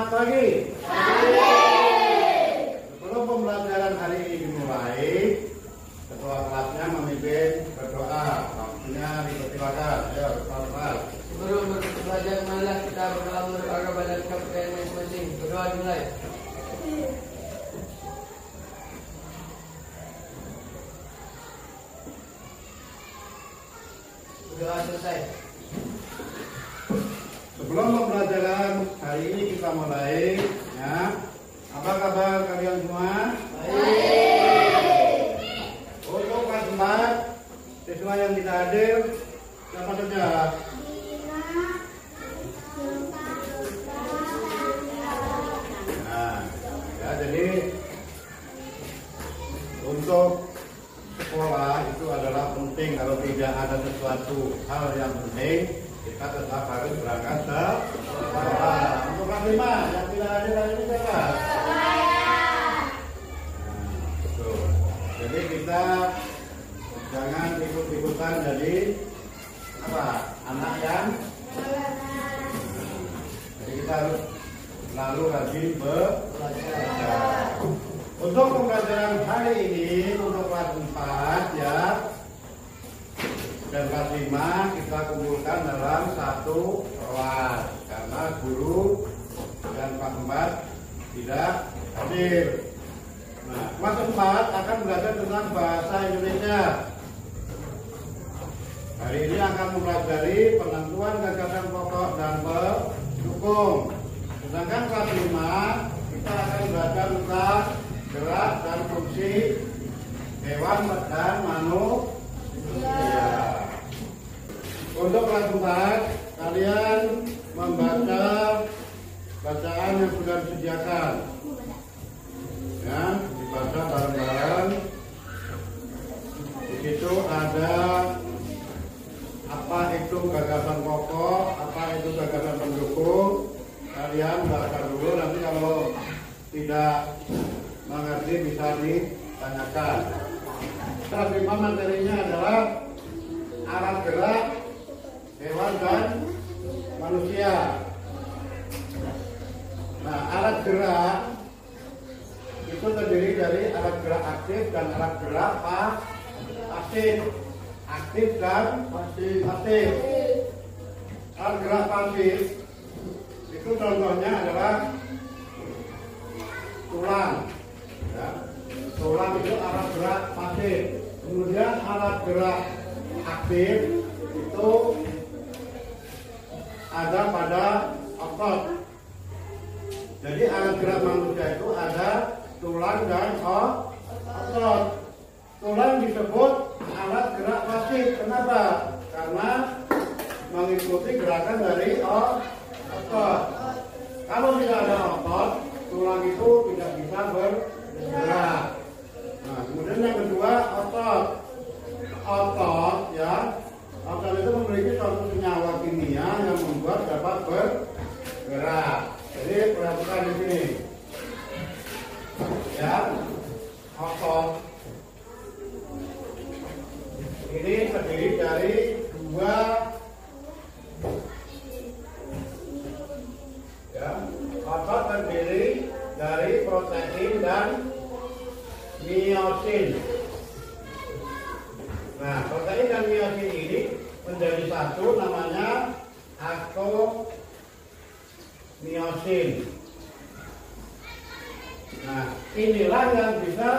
Selamat pagi. Sebelum pembelajaran hari ini dimulai, ketua kelasnya memimpin berdoa. Waktunya dipersilakan. Ayo, selamat. Sebelum belajar, marilah kita berdoa menurut agama dan kepercayaan masing-masing. Berdoa dimulai. Berdoa selesai. Sebelum pembelajaran hari ini kita mulai, ya. Apa kabar kalian semua? Baik. Untuk kelas 4, siswa yang tidak hadir, siapa saja? Nah, ya, jadi untuk sekolah itu adalah penting. Kalau tidak ada sesuatu hal yang penting, kita tetap harus berangkat ke sekolah. Untuk kelas 5 yang tidak hadir hari ini siapa? Betul. Jadi kita jangan ikut-ikutan jadi apa? Anak yang jadi kita harus selalu rajin belajar. Untuk pembelajaran hari ini untuk kelas 4 ya dan kelas 5 kita kumpulkan dalam satu kelas karena guru dan kelas 4 tidak hadir. Nah, kelas 4 akan belajar tentang bahasa Indonesia. Hari ini akan mempelajari penentuan gagasan pokok dan pendukung. Sedangkan kelas 5 kita akan belajar tentang gerak dan fungsi hewan dan manusia. Untuk kelas 4 kalian membaca bacaan yang sudah disediakan. Ya, dibaca bareng-bareng. Di situ ada apa itu gagasan pokok, apa itu gagasan pendukung. Kalian baca dulu, nanti kalau tidak mengerti bisa ditanyakan. Kelas 5 materinya adalah alat gerak hewan dan manusia. Nah, alat gerak itu terdiri dari alat gerak aktif dan alat gerak pasif. Aktif dan pasif. Alat gerak pasif itu contohnya adalah tulang. Ya. Tulang itu alat gerak pasif. Kemudian alat gerak aktif itu ada pada otot. Jadi alat gerak manusia itu ada tulang dan otot. Tulang disebut alat gerak pasif. Kenapa? Karena mengikuti gerakan dari otot. Kalau tidak ada otot, tulang itu tidak bisa bergerak. Nah, kemudian yang kedua otot. Otot ya, otot itu memiliki suatu senyawa kimia yang membuat dapat bergerak. Jadi perhatikan di sini. Ya, otot ini terdiri dari dua ya, otot terdiri dari protein dan miosin. Nah, protein dan miosin ini menjadi satu, namanya akomiosin. Nah, inilah yang bisa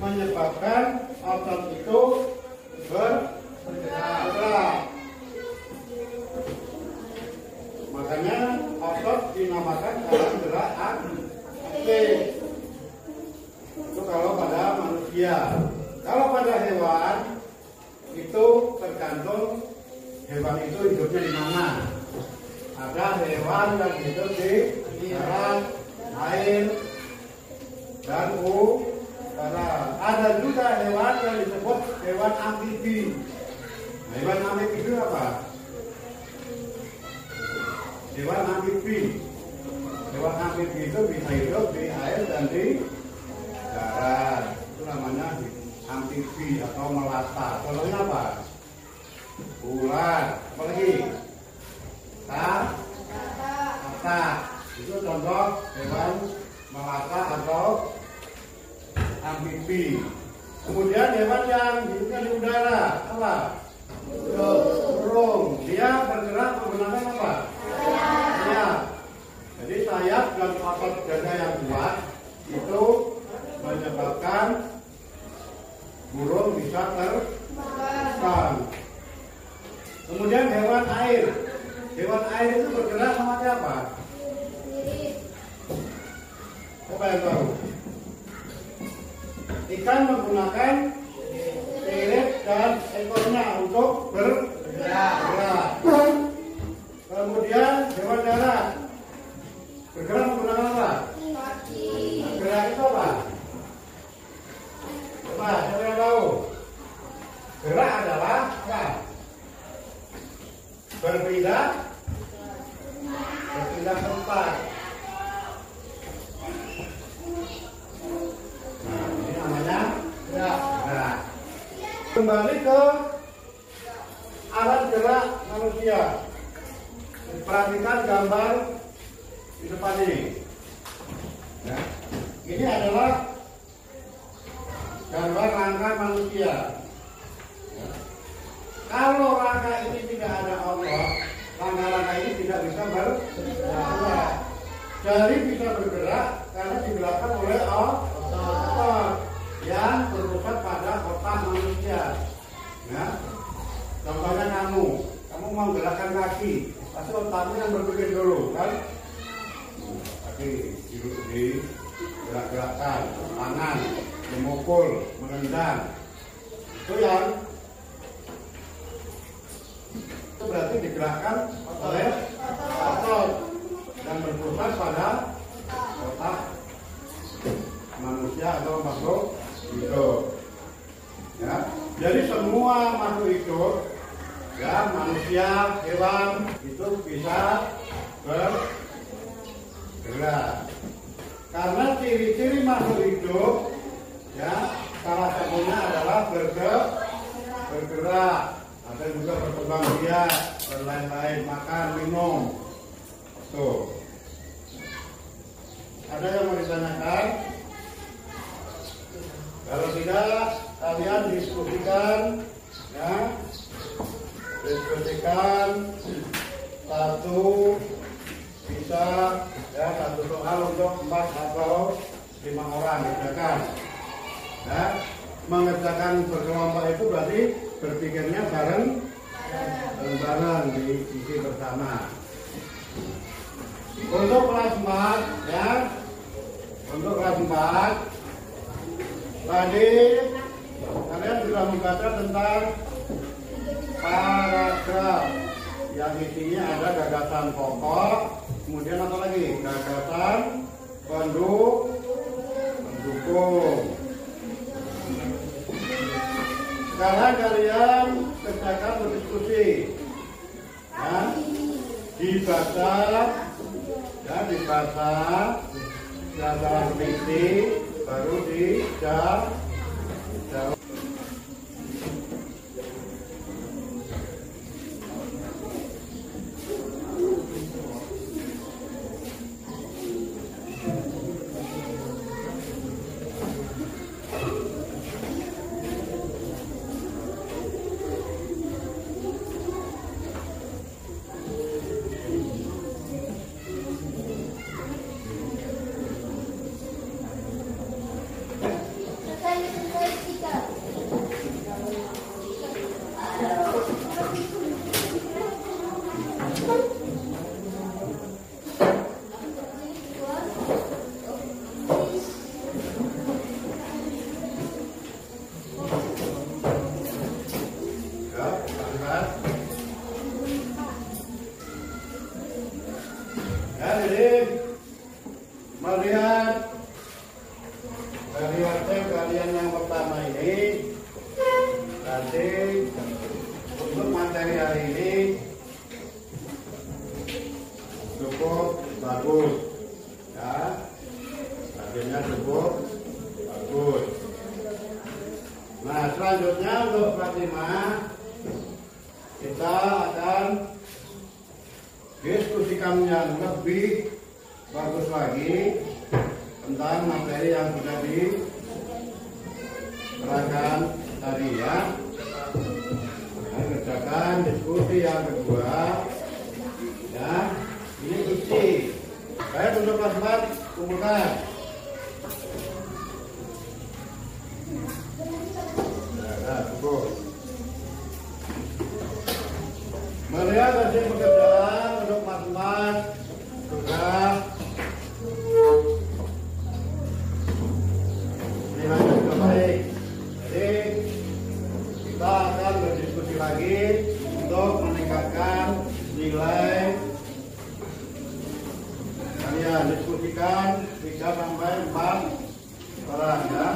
menyebabkan otot itu bergerak. Makanya otot dinamakan alat gerak aktif. Itu kalau pada manusia. Kalau pada hewan itu tergantung hewan itu hidupnya di mana. Ada hewan yang hidup di darat, air, dan udara. Ada juga hewan yang disebut hewan amfibi. Nah, hewan amfibi itu apa? Hewan amfibi. Hewan amfibi itu bisa hidup di air dan di darat. Itu namanya amfibi atau melata. Contohnya apa? Ular. Apalagi? Kata. Itu contoh hewan melata atau amfibi. Kemudian hewan yang hidupnya di udara apa? Burung. Dia bergerak menggunakan apa? Sayap. Jadi sayap dan otot dada yang kuat itu menyebabkan burung bisa terbang. Kemudian hewan air. Hewan air itu bergerak memakai apa? Siapa yang tahu? Ikan menggunakan sirip dan ekornya untuk bergerak. Kemudian hewan darat bergerak menggunakan apa? Bergerak itu apa? Coba, siapa yang tahu? Gerak adalah apa? Berpindah tempat. Nah, ini namanya gerak. Kembali ke alat gerak manusia. Perhatikan gambar di depan ini. Ya. Ini adalah gambar rangka manusia. Ya. Kalau rangka ini tidak ada otot, rangka-rangka ini tidak bisa bergerak. Jari bisa bergerak karena digerakkan oleh otot yang berpusat pada otak manusia. Ya. Contohnya kamu mau menggerakkan kaki, pasti otakmu yang berpikir dulu, kan? Kaki digerak-gerakkan, tangan memukul, menendang. Itu berarti digerakkan oleh otot yang berpusat pada otak manusia atau makhluk hidup. Ya, jadi semua makhluk hidup, ya manusia, hewan itu bisa bergerak. Karena ciri-ciri makhluk hidup, ya salah satunya adalah bergerak. Ada juga berkembang biak dan lain-lain, makan, minum. Tuh. Ada yang mau ditanyakan? Kalau tidak, kalian diskusikan, ya. Diskusikan satu soal untuk 4 atau 5 orang kerjakan. Ya. Mengerjakan berkelompok itu berarti berpikirnya bareng diisi bersama. Untuk kelas 4, ya, untuk kelas 4 tadi kalian sudah membaca tentang paragraf yang isinya ada gagasan pokok, kemudian apa lagi? Gagasan pendukung. Sekarang kalian kerjakan berdiskusi, ya, dibaca secara teliti, baru dijawab. Jadi melihat dari hasil kalian yang pertama ini, nanti untuk materi hari ini cukup bagus, ya, hasilnya cukup bagus. Nah, selanjutnya untuk kelas 5 kita akan diskusikan yang lebih bagus lagi tentang materi yang sudah diterangkan tadi ya. Nah, kerjakan diskusi yang kedua ya. Ini isi. Baik, untuk kelas 4 kumpulkan. Nah, cukup. Melihat hasil pekerjaan untuk kelas 4 sudah nilainya sudah baik. Jadi kita akan berdiskusi lagi untuk meningkatkan nilai. Kalian diskusikan 3 sampai 4 orang ya.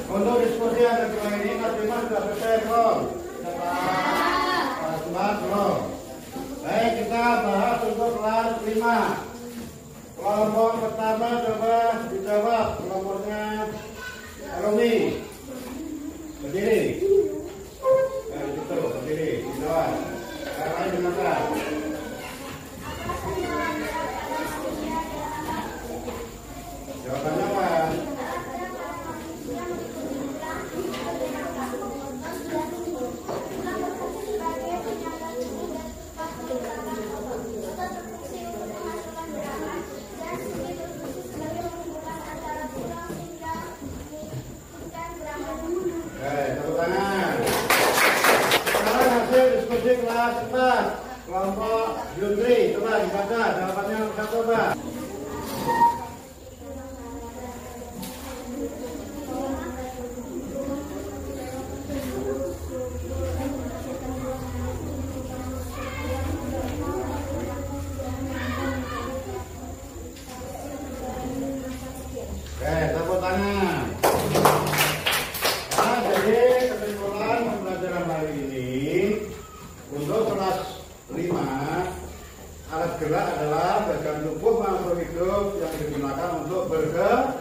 Untuk diskusi yang kedua ini Mas Bima sudah selesai belum? Sudah belum? Baik, kita bahas untuk kelas 5. Kelompok pertama coba dijawab. Kelompoknya Romi. Berdiri. Gitu, berdiri. Dijawab. Yang lain dimakan. Jawabannya apa? Tepuk tangan. Sekarang hasil diskusi kelas 4 kelompok Yundri. Coba dibaca jawabannya satu Pak. Tepuk tangan. Nah, jadi kesimpulan pembelajaran hari ini untuk kelas 5, alat gerak adalah bagian tubuh makhluk hidup yang digunakan untuk bergerak.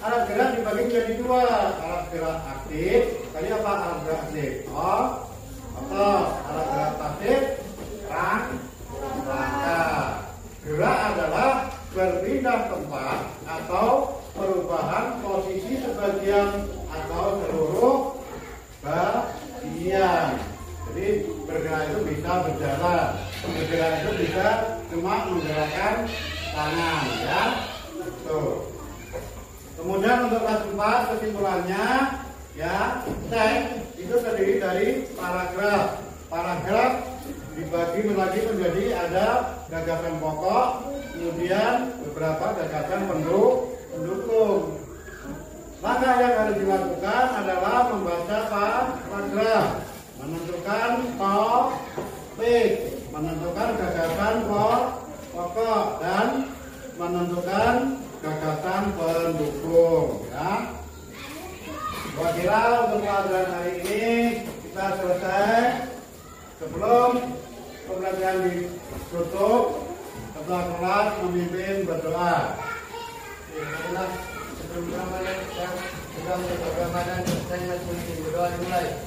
Alat gerak dibagi menjadi 2, alat gerak aktif. Tadi apa alat gerak aktif? Atau alat gerak pasif, rangka. Gerak adalah berpindah tempat atau perubahan posisi sebagian atau seluruh bagian. Jadi bergerak itu bisa berjalan, bergerak itu bisa cuma menggerakkan tangan ya. Tuh. Kemudian untuk kelas 4 kesimpulannya ya, teks itu terdiri dari paragraf. Paragraf dibagi menjadi ada gagasan pokok, kemudian beberapa gagasan pendukung. Langkah yang harus dilakukan adalah membaca paragraf, menentukan topik, menentukan gagasan pokok dan menentukan gagasan pendukung. Ya. Gua kira untuk pelajaran hari ini kita selesai. Sebelum pembelajaran ditutup, ketua kelas memimpin berdoa. Sebelum Ramadan, sudah berdoa dan saya masih berdoa dimulai.